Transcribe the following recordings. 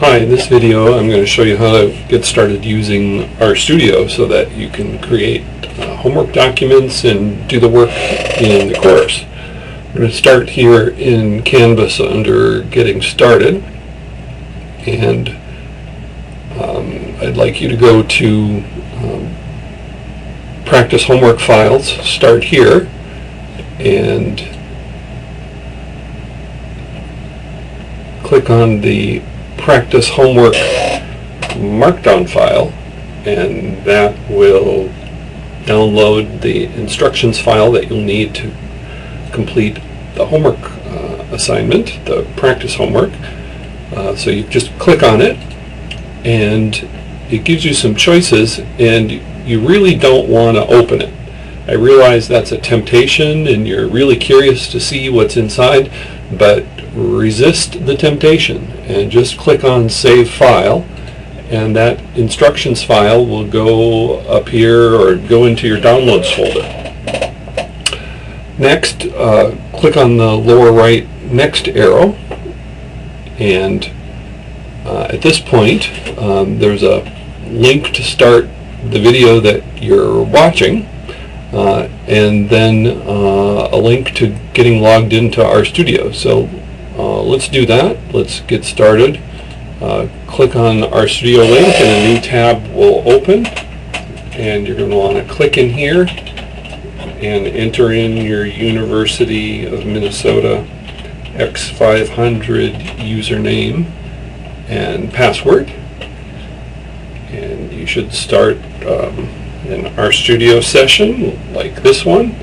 Hi, in this video I'm going to show you how to get started using RStudio so that you can create homework documents and do the work in the course. We're going to start here in Canvas under Getting Started, and I'd like you to go to Practice Homework Files, start here, and click on the Practice Homework Markdown file, and that will download the instructions file that you'll need to complete the homework assignment, the practice homework. So you just click on it, and it gives you some choices, and you really don't want to open it. I realize that's a temptation and you're really curious to see what's inside, but resist the temptation and just click on Save File, and that instructions file will go up here or go into your Downloads folder. Next, click on the lower right Next arrow, and at this point there's a link to start the video that you're watching, and then a link to getting logged into RStudio. So let's do that. Let's get started. Click on the RStudio link and a new tab will open, and you're going to want to click in here and enter in your University of Minnesota X500 username and password, and you should start an RStudio session like this one.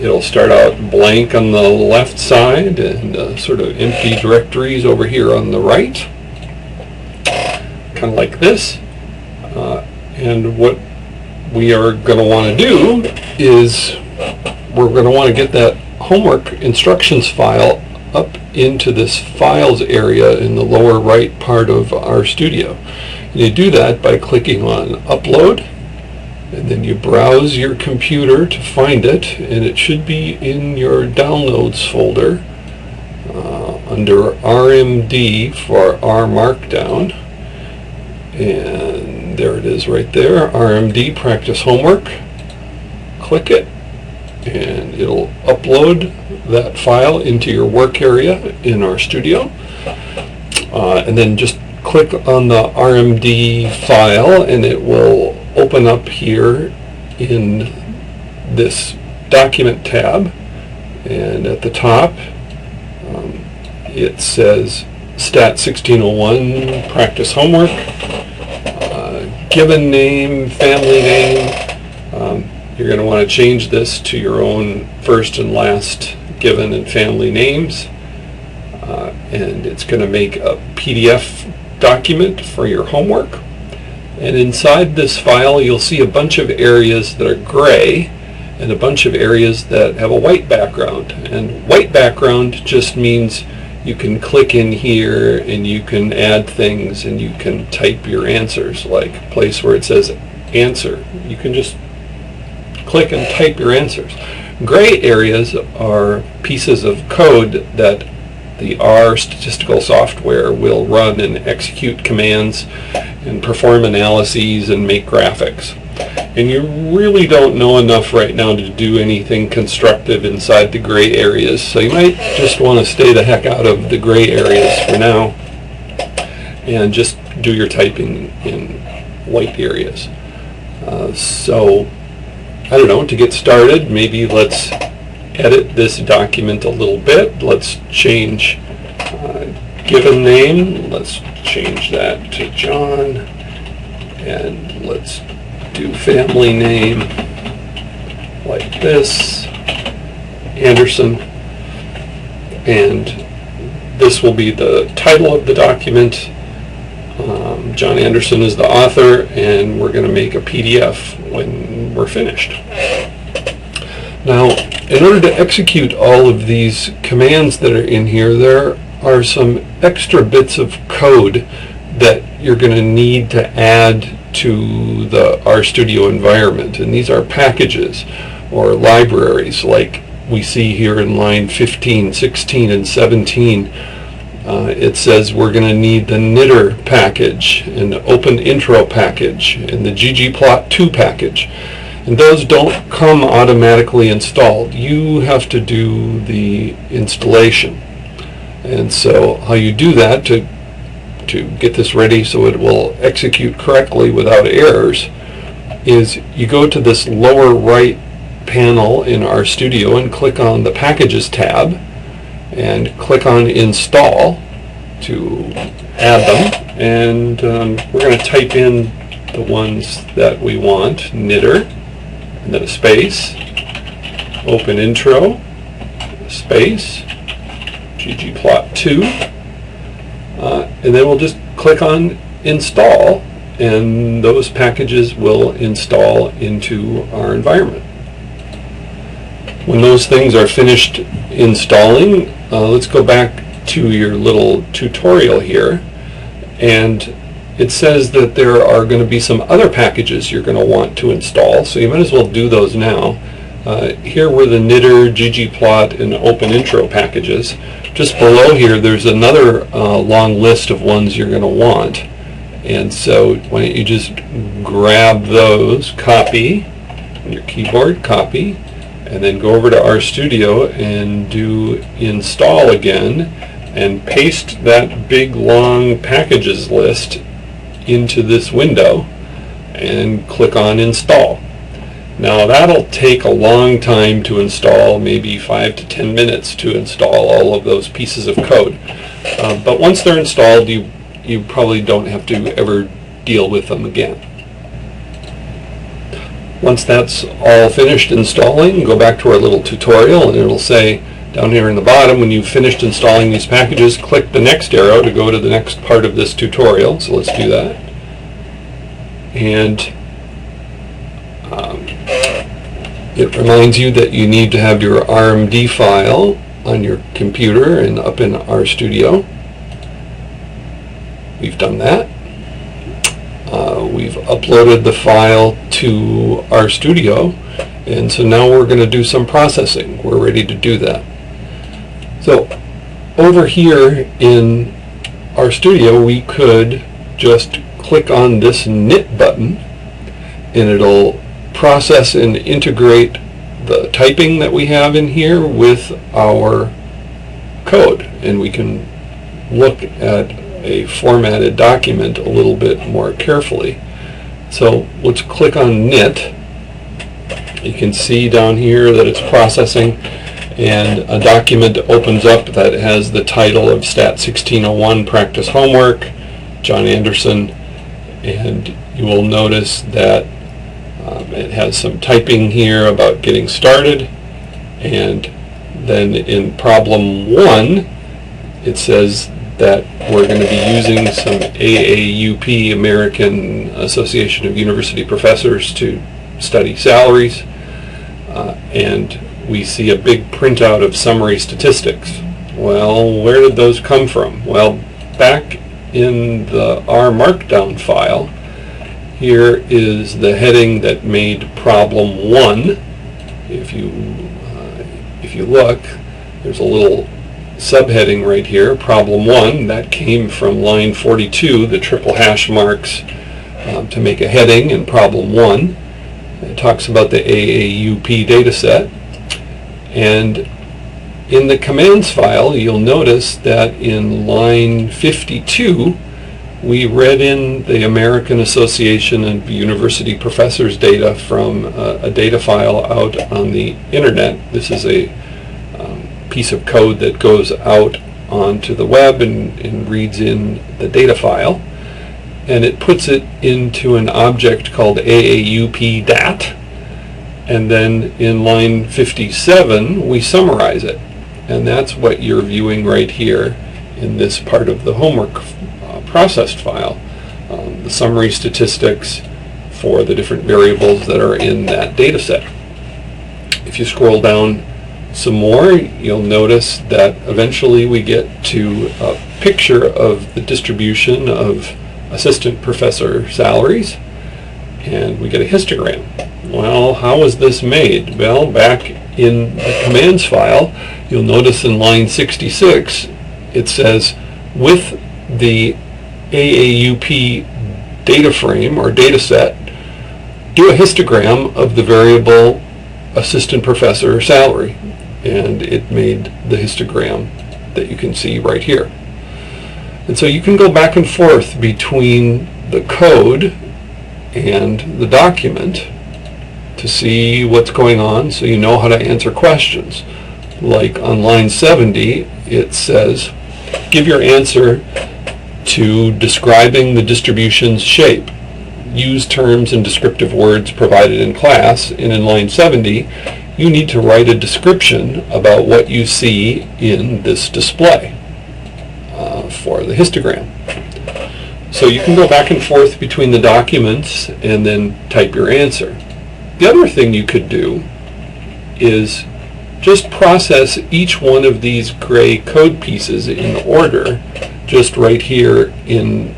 It'll start out blank on the left side and sort of empty directories over here on the right, kind of like this. And what we are going to want to do is we're going to want to get that homework instructions file up into this files area in the lower right part of RStudio. And you do that by clicking on Upload, and then you browse your computer to find it, and it should be in your Downloads folder under RMD for R Markdown, and there it is right there, RMD Practice Homework. Click it, and it'll upload that file into your work area in RStudio, and then just click on the RMD file and it will open up here in this document tab, and at the top it says Stat1601 Practice Homework, given name, family name. You're going to want to change this to your own first and last given and family names, and it's going to make a PDF document for your homework. And inside this file you'll see a bunch of areas that are gray and a bunch of areas that have a white background. And white background just means you can click in here and you can add things and you can type your answers, like a place where it says answer. You can just click and type your answers. Gray areas are pieces of code that the R statistical software will run and execute commands and perform analyses and make graphics. And you really don't know enough right now to do anything constructive inside the gray areas, so you might just want to stay the heck out of the gray areas for now and just do your typing in white areas. So I don't know, to get started, maybe let's edit this document a little bit. Let's change given name, let's change that to John, and let's do family name like this, Anderson, and this will be the title of the document. John Anderson is the author, and we're going to make a PDF when we're finished. Now, in order to execute all of these commands that are in here, there are some extra bits of code that you're going to need to add to the RStudio environment, and these are packages or libraries like we see here in line 15, 16, and 17. it says we're going to need the knitter package and the open intro package and the ggplot2 package. And those don't come automatically installed. You have to do the installation. And so how you do that to get this ready so it will execute correctly without errors is you go to this lower right panel in RStudio and click on the Packages tab and click on Install to add them. And we're going to type in the ones that we want: knitter, and then a space, open intro, space, ggplot2, and then we'll just click on Install, and those packages will install into our environment. When those things are finished installing, let's go back to your little tutorial here, and it says that there are going to be some other packages you're going to want to install, so you might as well do those now. Here were the knitter, ggplot, and open intro packages. Just below here there's another long list of ones you're going to want, and so why don't you just grab those, copy on your keyboard, copy, and then go over to RStudio and do install again, and paste that big long packages list into this window and click on Install. Now that'll take a long time to install, maybe 5 to 10 minutes to install all of those pieces of code. But once they're installed, you probably don't have to ever deal with them again. Once that's all finished installing, go back to our little tutorial, and it'll say down here in the bottom, when you've finished installing these packages, click the next arrow to go to the next part of this tutorial. So let's do that. And it reminds you that you need to have your RMD file on your computer and up in RStudio. We've done that. We've uploaded the file to RStudio, and so now we're going to do some processing. We're ready to do that. So over here in RStudio, we could just click on this knit button, and it'll process and integrate the typing that we have in here with our code, and we can look at a formatted document a little bit more carefully. So let's click on knit. You can see down here that it's processing, and a document opens up that has the title of Stat1601 Practice Homework, John Anderson, and you will notice that it has some typing here about getting started, and then in problem 1 it says that we're going to be using some AAUP, American Association of University Professors, to study salaries, and we see a big printout of summary statistics. Well, where did those come from? Well, back in the R Markdown file, here is the heading that made problem 1. If you look, there's a little subheading right here, problem 1, that came from line 42, the triple hash marks to make a heading in problem 1. It talks about the AAUP dataset. And in the commands file, you'll notice that in line 52, we read in the American Association of University Professors data from a data file out on the internet. This is a piece of code that goes out onto the web and reads in the data file, and it puts it into an object called AAUP DAT, and then in line 57 we summarize it, and that's what you're viewing right here in this part of the homework processed file, the summary statistics for the different variables that are in that data set. If you scroll down some more, you'll notice that eventually we get to a picture of the distribution of assistant professor salaries, and we get a histogram. Well, how was this made? Well, back in the commands file, you'll notice in line 66 it says with the AAUP data frame or data set, do a histogram of the variable assistant professor salary, and it made the histogram that you can see right here. And so you can go back and forth between the code and the document to see what's going on, so you know how to answer questions. Like on line 70, it says, give your answer to describing the distribution's shape. Use terms and descriptive words provided in class. And in line 70, you need to write a description about what you see in this display for the histogram. So you can go back and forth between the documents and then type your answer. The other thing you could do is just process each one of these gray code pieces in order, just right here in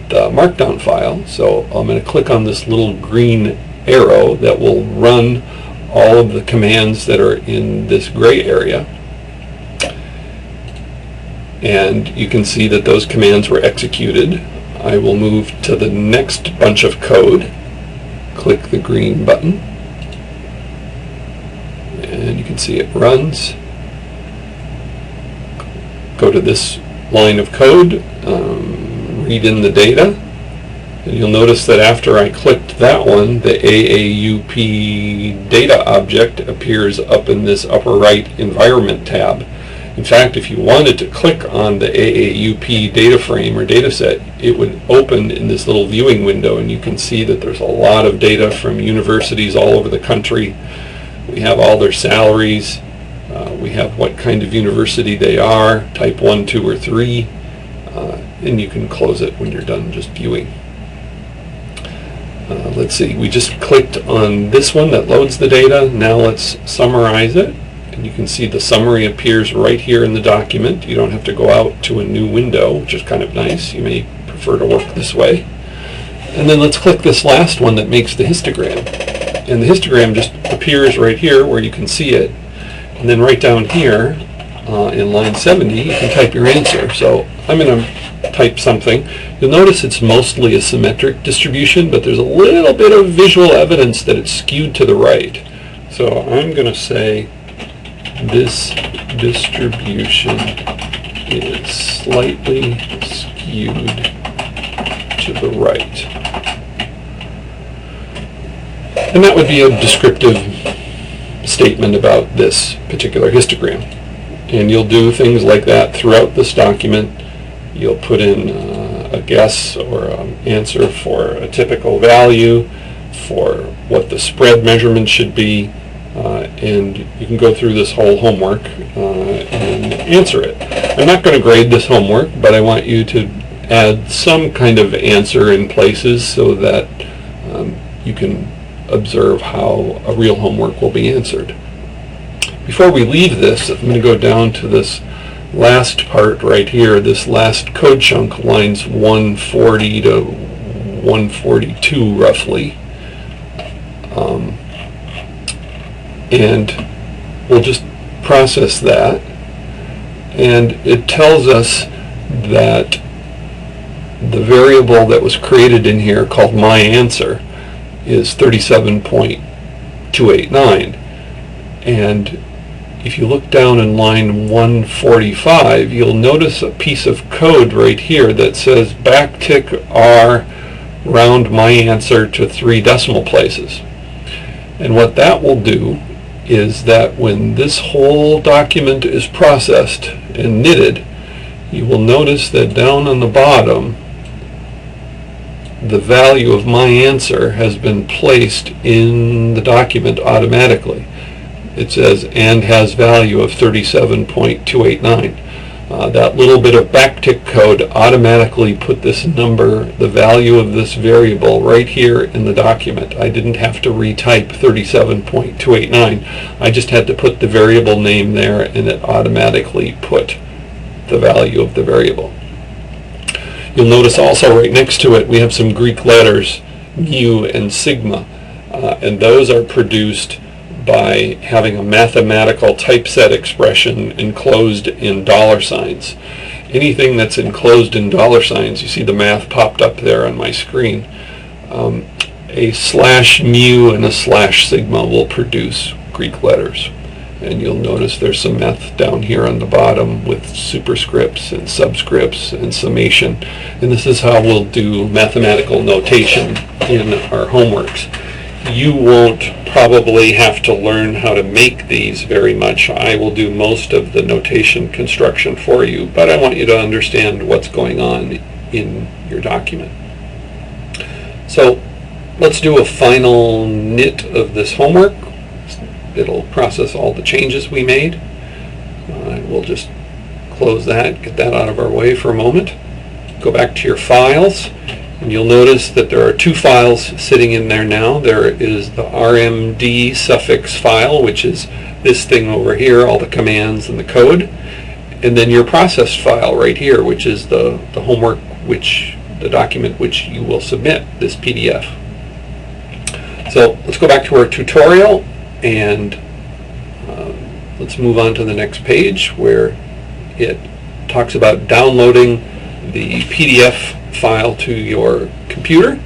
the Markdown file. So I'm going to click on this little green arrow that will run all of the commands that are in this gray area. And you can see that those commands were executed. I will move to the next bunch of code, click the green button, and you can see it runs. Go to this line of code, read in the data, and you'll notice that after I clicked that one, the AAUP data object appears up in this upper right environment tab. In fact, if you wanted to click on the AAUP data frame or data set, it would open in this little viewing window, and you can see that there's a lot of data from universities all over the country. We have all their salaries. We have what kind of university they are, type 1, 2, or 3, and you can close it when you're done just viewing. Let's see, we just clicked on this one that loads the data. Now let's summarize it. And you can see the summary appears right here in the document. You don't have to go out to a new window, which is kind of nice. You may prefer to work this way. And then let's click this last one that makes the histogram. And the histogram just appears right here where you can see it. And then right down here in line 70, you can type your answer. So I'm going to type something. You'll notice it's mostly a symmetric distribution, but there's a little bit of visual evidence that it's skewed to the right. So I'm going to say, this distribution is slightly skewed to the right. And that would be a descriptive statement about this particular histogram. And you'll do things like that throughout this document. You'll put in a guess or an answer for a typical value, for what the spread measurement should be, and you can go through this whole homework and answer it. I'm not going to grade this homework, but I want you to add some kind of answer in places so that you can observe how a real homework will be answered. Before we leave this, I'm going to go down to this last part right here, this last code chunk, lines 140 to 142 roughly. And we'll just process that, and it tells us that the variable that was created in here called myAnswer is 37.289, and if you look down in line 145, you'll notice a piece of code right here that says backtick R, round myAnswer to 3 decimal places. And what that will do is that when this whole document is processed and knitted, you will notice that down on the bottom, the value of myAnswer has been placed in the document automatically. It says, and has value of 37.289. That little bit of backtick code automatically put this number, the value of this variable, right here in the document. I didn't have to retype 37.289. I just had to put the variable name there, and it automatically put the value of the variable. You'll notice also right next to it we have some Greek letters, mu and sigma, and those are produced by having a mathematical typeset expression enclosed in $signs. anything that's enclosed in dollar signs, you see the math popped up there on my screen, a /mu and a /sigma will produce Greek letters. And you'll notice there's some math down here on the bottom with superscripts and subscripts and summation. And this is how we'll do mathematical notation in our homeworks. You won't probably have to learn how to make these very much. I will do most of the notation construction for you, but I want you to understand what's going on in your document. So let's do a final knit of this homework. It'll process all the changes we made. We'll just close that, get that out of our way for a moment. Go back to your files, and you'll notice that there are two files sitting in there now. There is the RMD suffix file, which is this thing over here, all the commands and the code, and then your processed file right here, which is the homework, the document which you will submit, this PDF. So let's go back to our tutorial, and let's move on to the next page where it talks about downloading the PDF file to your computer.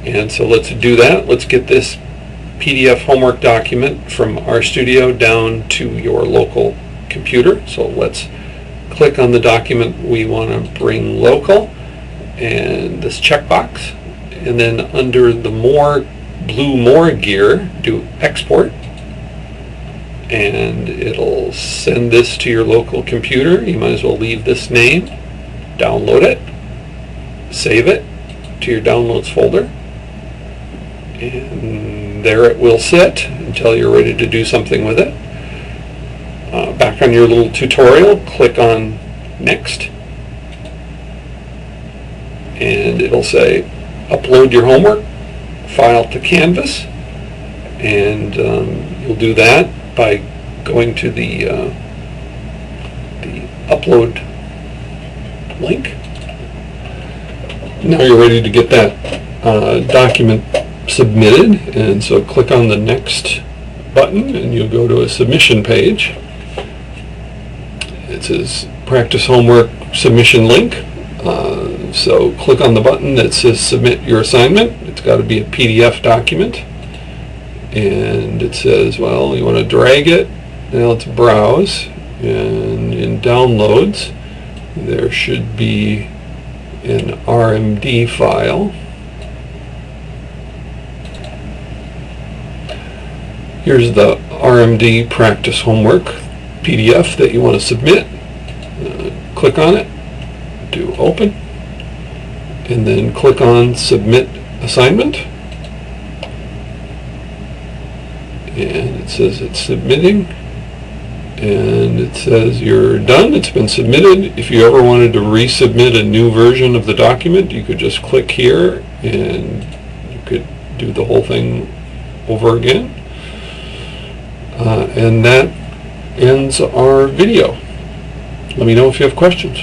And so let's do that. Let's get this PDF homework document from RStudio down to your local computer. So let's click on the document we want to bring local, and this checkbox, and then under the blue more gear, do export, and it'll send this to your local computer. You might as well leave this name, download it, save it to your downloads folder, and there it will sit until you're ready to do something with it. Back on your little tutorial, click on next, and it'll say upload your homework file to Canvas, and you'll do that by going to the upload link. Now you're ready to get that document submitted, and so click on the next button and you'll go to a submission page. It says practice homework submission link. So click on the button that says submit your assignment. It's got to be a PDF document, and it says, well, you want to drag it. Now let's browse, and in downloads there should be an RMD file. Here's the RMD practice homework PDF that you want to submit. Click on it, do open, and then click on submit assignment, and it says it's submitting, and it says you're done, it's been submitted. If you ever wanted to resubmit a new version of the document, you could just click here and you could do the whole thing over again. And that ends our video. Let me know if you have questions.